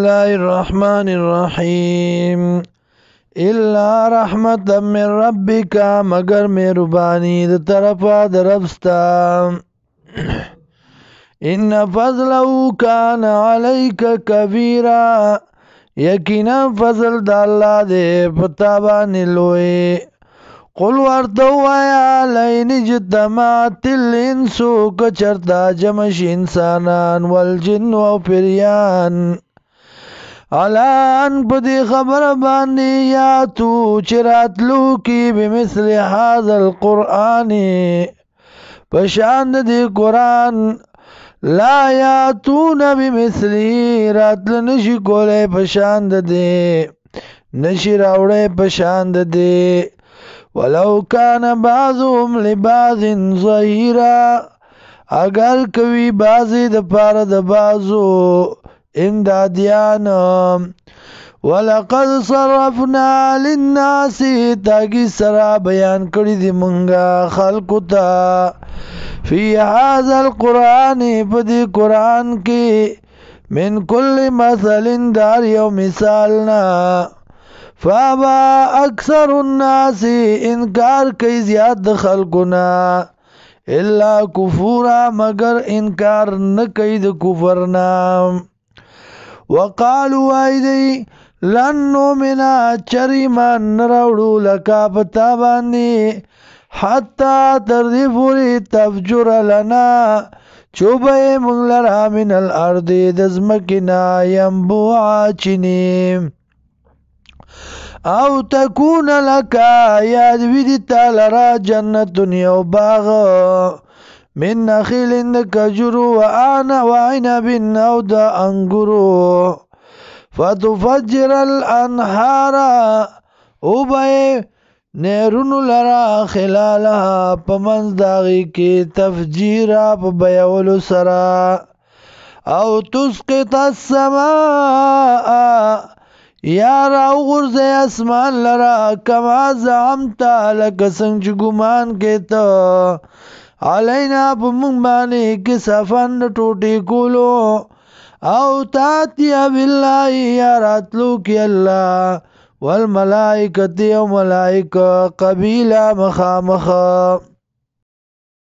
الله الرحمن الرحیم الا رحمت من ربک مگر مهربانی د طرفا د ربستا ان فضله کان علیک کبیرا یقینا فضل د الله دې پتا باندې لوی قل ورته وایا لئن اجتمعت الانس کچرتا جمش انسانان والجن او پریان علا ان پدی خبر باندې یاتو چراتلو کی بمثل هذا القرآن پشاند دی قرآن لا یاتون بمثلی راتل نشی کولے پشاند دی نشی راوڑے پشاند دی ولو کان بعضهم لبعض ظهیرا اگر کوي بعضی د پاره د بعضو امدادیان ولقد صرفنا للناس تاگی سرا بیان کړی دی منگا خلقو تا فی هذا القرآن پدی قرآن کی من کل مثل دار یو مثالنا فابا اکثر الناس انکار کئی زیاد خلقنا الا کفورا مگر انکار نکئی د کفرنا وقالو ایدی لن نومنا چریمان نراوڑو لکا پتا باندی حتی تردی پوری تفجر لنا چوبے منگلرا من الارد دزمکنا ینبوعا چنیم او تکون لکا یاد ویدی تالرا جنت یو باغ من نخیل اند کجرو و عنب او دا انگرو فتفجر الانحار او بای نیرون لرا خلالها پمنز داغی کی تفجیرا پا بیولو سرا او تسقط السماء یا راو غرزی اسمان لرا کما زعمتا لکسنگ چو گمان کیتا علینا پا منبانی کسفن ٹوٹی کولو او تاتیا باللہ یا راتلو کی اللہ والملائکتی و ملائکہ قبیلہ مخامخہ